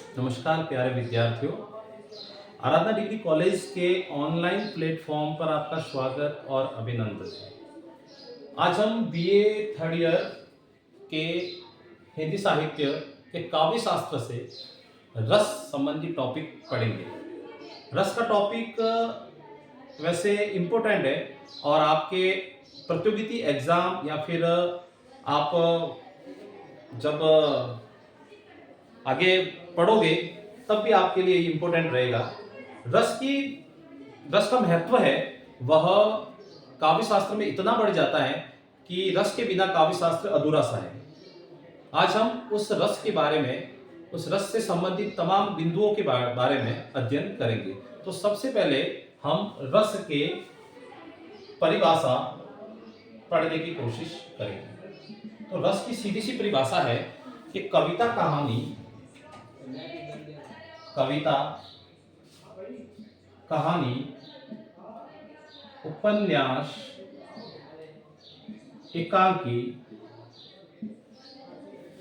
नमस्कार प्यारे विद्यार्थियों। आराधना डिग्री कॉलेज के ऑनलाइन प्लेटफॉर्म पर आपका स्वागत और अभिनंदन है। आज हम बीए थर्ड ईयर के हिंदी साहित्य के काव्य शास्त्र से रस संबंधी टॉपिक पढ़ेंगे। रस का टॉपिक वैसे इम्पोर्टेंट है और आपके प्रतियोगिता एग्जाम या फिर आप जब आगे पढ़ोगे तब भी आपके लिए इम्पोर्टेंट रहेगा। रस का महत्व है वह काव्य शास्त्र में इतना बढ़ जाता है कि रस के बिना काव्य शास्त्र अधूरा सा है। आज हम उस रस के बारे में, उस रस से संबंधित तमाम बिंदुओं के बारे में अध्ययन करेंगे। तो सबसे पहले हम रस के परिभाषा पढ़ने की कोशिश करेंगे। तो रस की सीधी सी परिभाषा है कि कविता, कहानी, उपन्यास, एकांकी,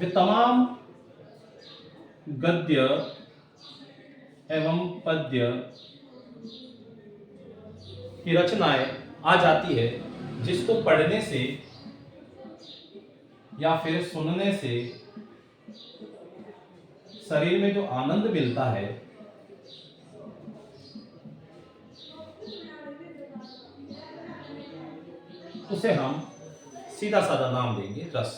वे तमाम गद्य एवं पद्य की रचनाएं आ जाती है जिसको पढ़ने से या फिर सुनने से शरीर में जो आनंद मिलता है उसे हम सीधा साधा नाम देंगे रस।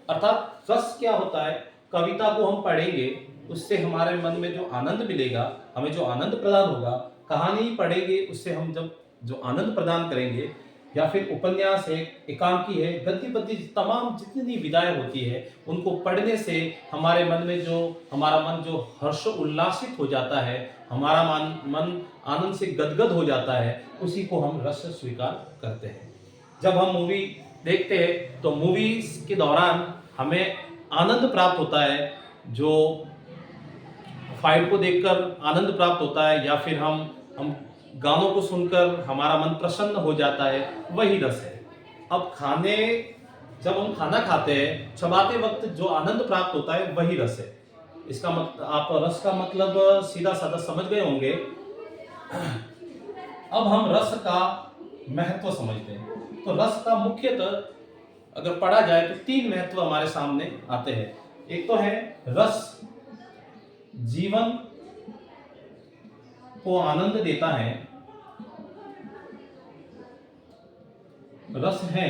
अर्थात रस क्या होता है? कविता को हम पढ़ेंगे, उससे हमारे मन में जो आनंद मिलेगा, हमें जो आनंद प्रदान होगा। कहानी पढ़ेंगे, उससे हम जब जो आनंद प्रदान करेंगे, या फिर उपन्यास है, एकांकी है, गद्य पद्य, तमाम जितनी विधाएं होती है उनको पढ़ने से हमारे हमारा मन जो हर्ष उल्लासित हो जाता है, हमारा मन आनंद से गदगद हो जाता है, उसी को हम रस स्वीकार करते हैं। जब हम मूवी देखते हैं तो मूवीज के दौरान हमें आनंद प्राप्त होता है, जो फाइट को देखकर आनंद प्राप्त होता है, या फिर हम गानों को सुनकर हमारा मन प्रसन्न हो जाता है, वही रस है। अब जब हम खाना खाते हैं, चबाते वक्त जो आनंद प्राप्त होता है वही रस है। इसका मतलब आप रस का मतलब सीधा साधा समझ गए होंगे। अब हम रस का महत्व समझते हैं। तो रस का मुख्यतः अगर पढ़ा जाए तो 3 महत्व हमारे सामने आते हैं। एक तो है रस जीवन को आनंद देता है। रस है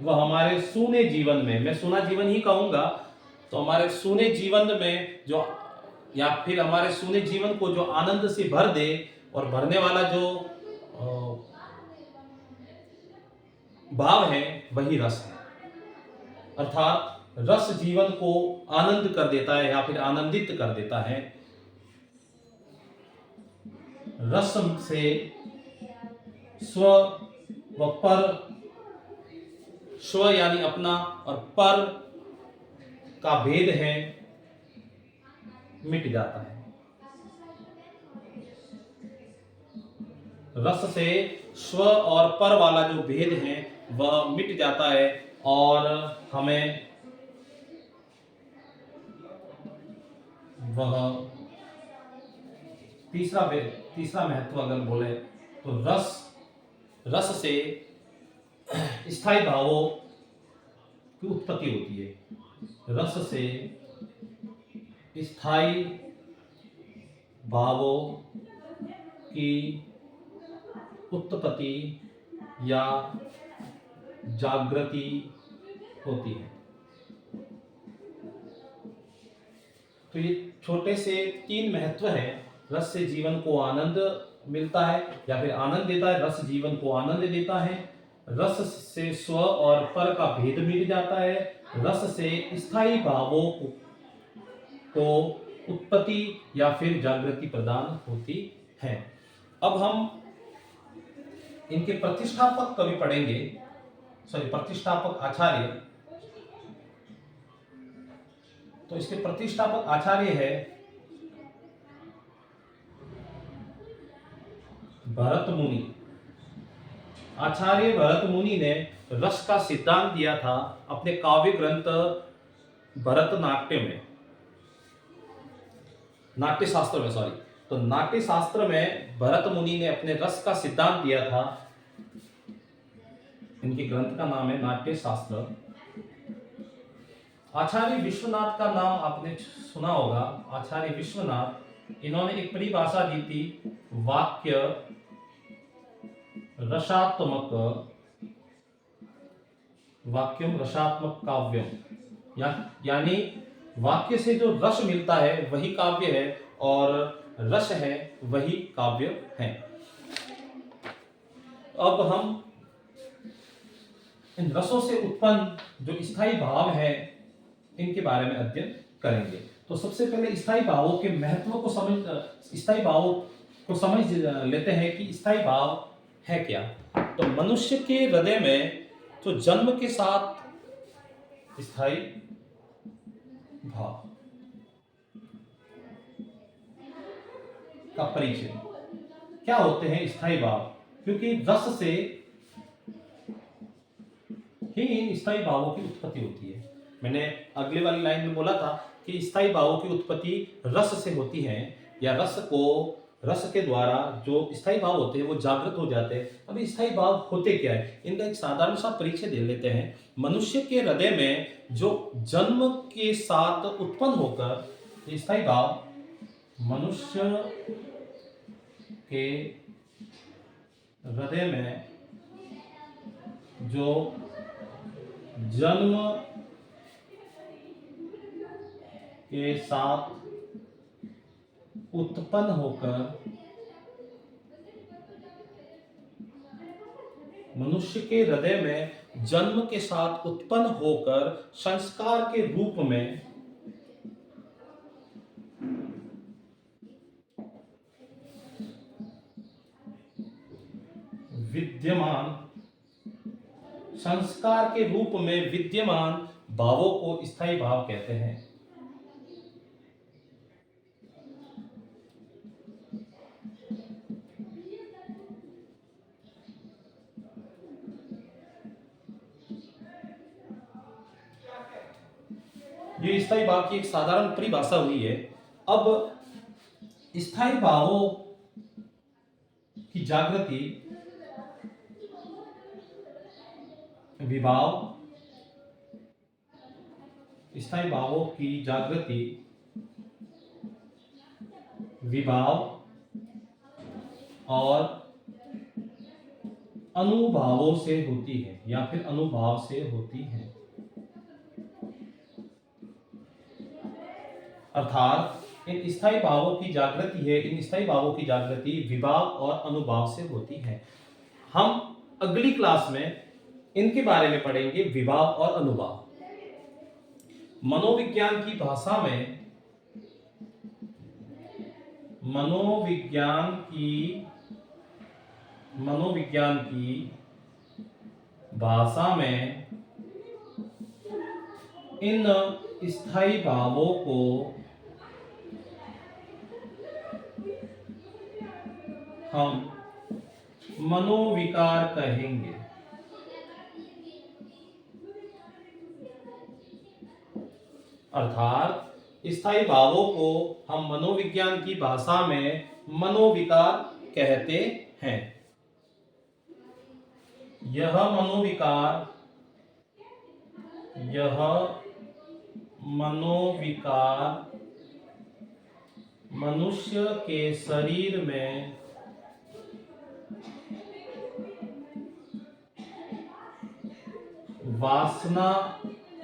वह हमारे सूने जीवन में, मैं सूना जीवन ही कहूंगा, तो हमारे सूने जीवन में जो, या फिर हमारे सूने जीवन को जो आनंद से भर दे, और भरने वाला जो भाव है वही रस है। अर्थात रस जीवन को आनंद कर देता है या फिर आनंदित कर देता है। रस से स्व व पर, स्व यानी अपना और पर का भेद है मिट जाता है। रस से स्व और पर वाला जो भेद है वह मिट जाता है, और हमें वह तीसरा महत्व अगर बोले तो रस से स्थायी भावों की उत्पत्ति होती है। रस से स्थायी भावों की उत्पत्ति या जागृति होती है। तो ये छोटे से 3 महत्व है। रस से जीवन को आनंद मिलता है या फिर आनंद देता है, रस जीवन को आनंद देता है, रस से स्व और पर का भेद मिट जाता है, रस से स्थायी भावों को उत्पत्ति या फिर जागृति प्रदान होती है। अब हम इनके प्रतिष्ठापक कवि पढ़ेंगे, प्रतिष्ठापक आचार्य। तो इसके प्रतिष्ठापक आचार्य है भरत मुनि। आचार्य भरत मुनि ने रस का सिद्धांत दिया था अपने काव्य ग्रंथ भरतनाट्य में। नाट्य शास्त्र में, सॉरी, तो नाट्य शास्त्र में भरत मुनि ने अपने रस का सिद्धांत दिया था। इनके ग्रंथ का नाम है नाट्य शास्त्र। आचार्य विश्वनाथ का नाम आपने सुना होगा, आचार्य विश्वनाथ। इन्होंने एक परिभाषा दी थी, वाक्य रसात्मक, वाक्यम रसात्मक काव्यम, यानी वाक्य से जो रस मिलता है वही काव्य है, और रस है वही काव्य है। अब हम इन रसों से उत्पन्न जो स्थायी भाव है इनके बारे में अध्ययन करेंगे। तो सबसे पहले स्थायी भावों के महत्व को स्थायी भावों को समझ लेते हैं कि स्थायी भाव है क्या। तो मनुष्य के हृदय में तो जन्म के साथ स्थायी भाव का परिचय क्या होते हैं स्थायी भाव, क्योंकि रस से ही इन स्थायी भावों की उत्पत्ति होती है। मैंने अगले वाली लाइन में बोला था कि स्थायी भावों की उत्पत्ति रस से होती है, या रस के द्वारा जो स्थायी भाव होते हैं वो जागृत हो जाते हैं। अभी स्थायी भाव होते क्या है, इनका एक साधारण सा परिचय दे लेते हैं। मनुष्य के हृदय में जो जन्म के साथ उत्पन्न होकर स्थायी भाव, मनुष्य के हृदय में जो जन्म के साथ उत्पन्न होकर, मनुष्य के हृदय में जन्म के साथ उत्पन्न होकर संस्कार के रूप में विद्यमान, संस्कार के रूप में विद्यमान भावों को स्थायी भाव कहते हैं। ये स्थायी भाव की एक साधारण परिभाषा हुई है। अब स्थायी भावों की जागृति विभाव, स्थायी भावों की जागृति विभाव और अनुभावों से होती है, या फिर अनुभाव से होती है। अर्थात इन स्थायी भावों की जागृति है, इन स्थायी भावों की जागृति विभाव और अनुभाव से होती है। हम अगली क्लास में इनके बारे में पढ़ेंगे, विभाव और अनुभाव। मनोविज्ञान की भाषा में, मनोविज्ञान की भाषा में इन स्थायी भावों को हम मनोविकार कहेंगे। अर्थात स्थायी भावों को हम मनोविज्ञान की भाषा में मनोविकार कहते हैं। यह मनोविकार मनुष्य के शरीर में वासना,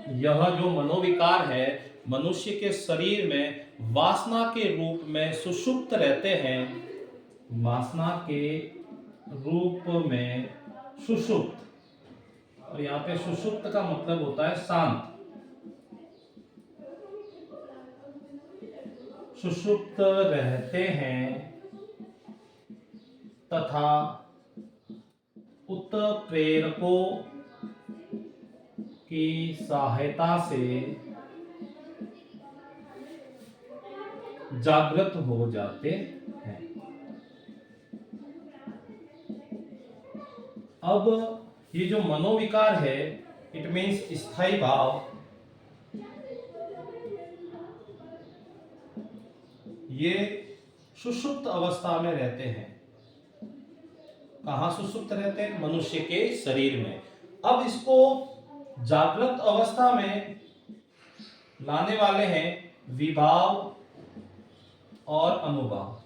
यह जो मनोविकार है मनुष्य के शरीर में वासना के रूप में सुषुप्त रहते हैं। वासना के रूप में सुषुप्त, और यहाँ पे सुषुप्त का मतलब होता है शांत। सुषुप्त रहते हैं तथा उत्प्रेरकों की सहायता से जागृत हो जाते हैं। अब ये जो मनोविकार है, इट मीन्स स्थायी भाव, ये सुषुप्त अवस्था में रहते हैं। कहाँ सुषुप्त रहते हैं? मनुष्य के शरीर में। अब इसको जागृत अवस्था में लाने वाले हैं विभाव और अनुभाव।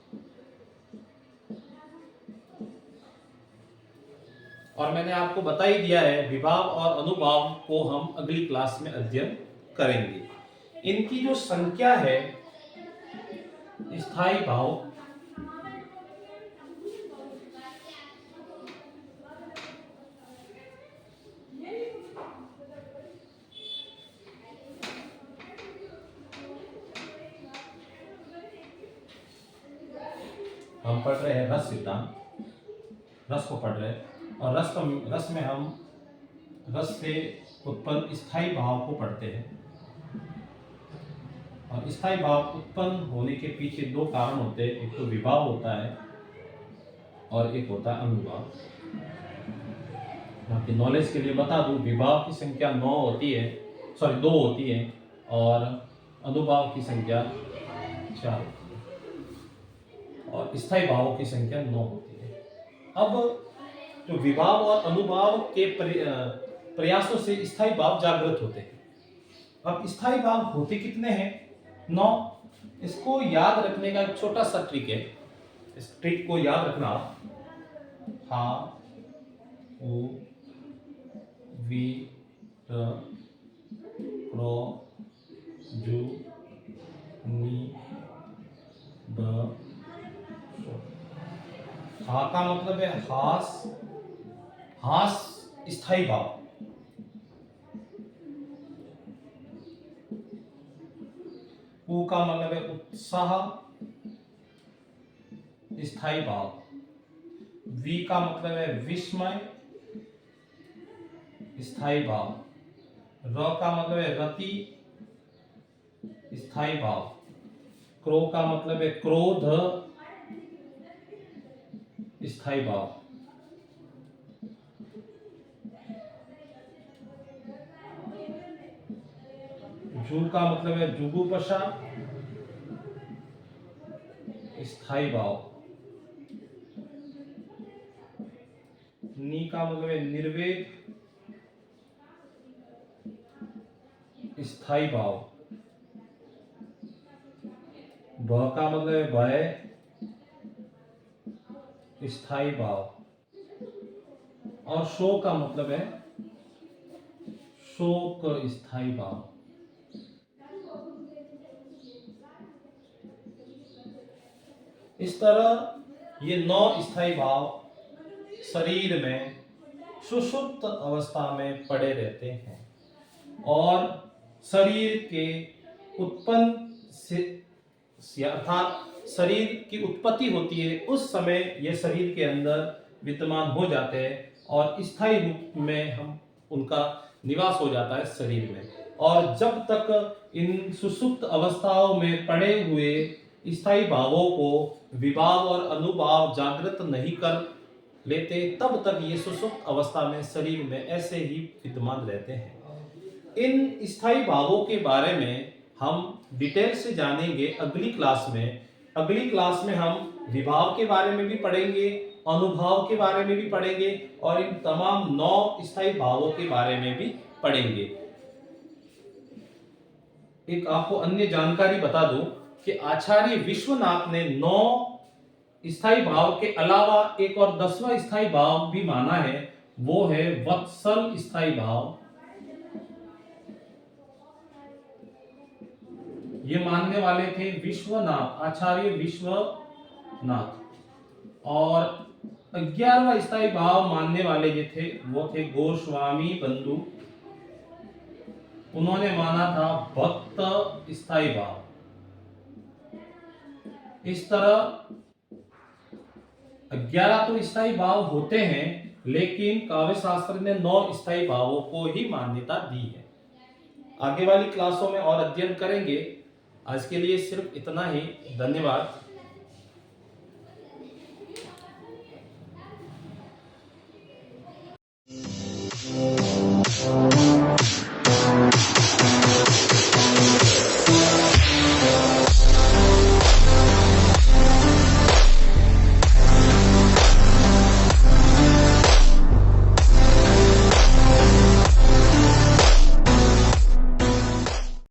और मैंने आपको बता ही दिया है, विभाव और अनुभाव को हम अगली क्लास में अध्ययन करेंगे। इनकी जो संख्या है, स्थायी भाव, हम पढ़ रहे हैं रस सिद्धांत, रस को पढ़ रहे हैं, और रस में हम रस से उत्पन्न स्थायी भाव को पढ़ते हैं। और स्थायी भाव उत्पन्न होने के पीछे दो कारण होते हैं, एक तो विभाव होता है और एक होता है अनुभाव। आपकी नॉलेज के लिए बता दूं, विभाव की संख्या 2 होती है और अनुभाव की संख्या 4 और स्थायी भावों की संख्या 9 होती है। अब जो विभाव और अनुभाव के प्रयासों से स्थायी भाव जागृत होते हैं। अब स्थायी भाव होते कितने हैं? 9। इसको याद रखने का एक छोटा सा ट्रिक है। इस ट्रिक को याद रखना, हा उ वी र क्रो जू नी ब। हा का मतलब है हास, हास स्थायी भाव। उ का मतलब है उत्साह, स्थायी भाव। वी का मतलब है विस्मय, स्थायी भाव। र का मतलब है रति, स्थायी भाव। क्रो का मतलब है क्रोध, स्थायी भाव। जू का मतलब है जुगुप्सा, स्थायी भाव। नी का मतलब है निर्वेद, स्थायी भाव। भ का मतलब है भय, स्थायी भाव। और शो का मतलब है शोक, स्थायी भाव। इस तरह ये 9 स्थायी भाव शरीर में सुषुप्त अवस्था में पड़े रहते हैं और शरीर के उत्पन्न से अर्थात शरीर की उत्पत्ति होती है उस समय ये शरीर के अंदर विद्यमान हो जाते हैं और स्थायी रूप में हम उनका निवास हो जाता है शरीर में। और जब तक इन सुषुप्त अवस्थाओं में पड़े हुए स्थायी भावों को विभाव और अनुभाव जागृत नहीं कर लेते, तब तक ये सुषुप्त अवस्था में शरीर में ऐसे ही विद्यमान रहते हैं। इन स्थायी भावों के बारे में हम डिटेल से जानेंगे अगली क्लास में। अगली क्लास में हम विभाव के बारे में भी पढ़ेंगे, अनुभाव के बारे में भी पढ़ेंगे और इन तमाम 9 स्थायी भावों के बारे में भी पढ़ेंगे। एक आपको अन्य जानकारी बता दूं कि आचार्य विश्वनाथ ने 9 स्थायी भाव के अलावा एक और 10वां स्थायी भाव भी माना है, वो है वत्सल स्थायी भाव। ये मानने वाले थे विश्वनाथ, आचार्य विश्वनाथ। और 11वां स्थायी भाव मानने वाले जो थे वो थे गोस्वामी बंधु। उन्होंने माना था भक्त स्थायी भाव। इस तरह 11 तो स्थायी भाव होते हैं, लेकिन काव्य शास्त्र ने 9 स्थायी भावों को ही मान्यता दी है। आगे वाली क्लासों में और अध्ययन करेंगे। आज के लिए सिर्फ इतना ही। धन्यवाद।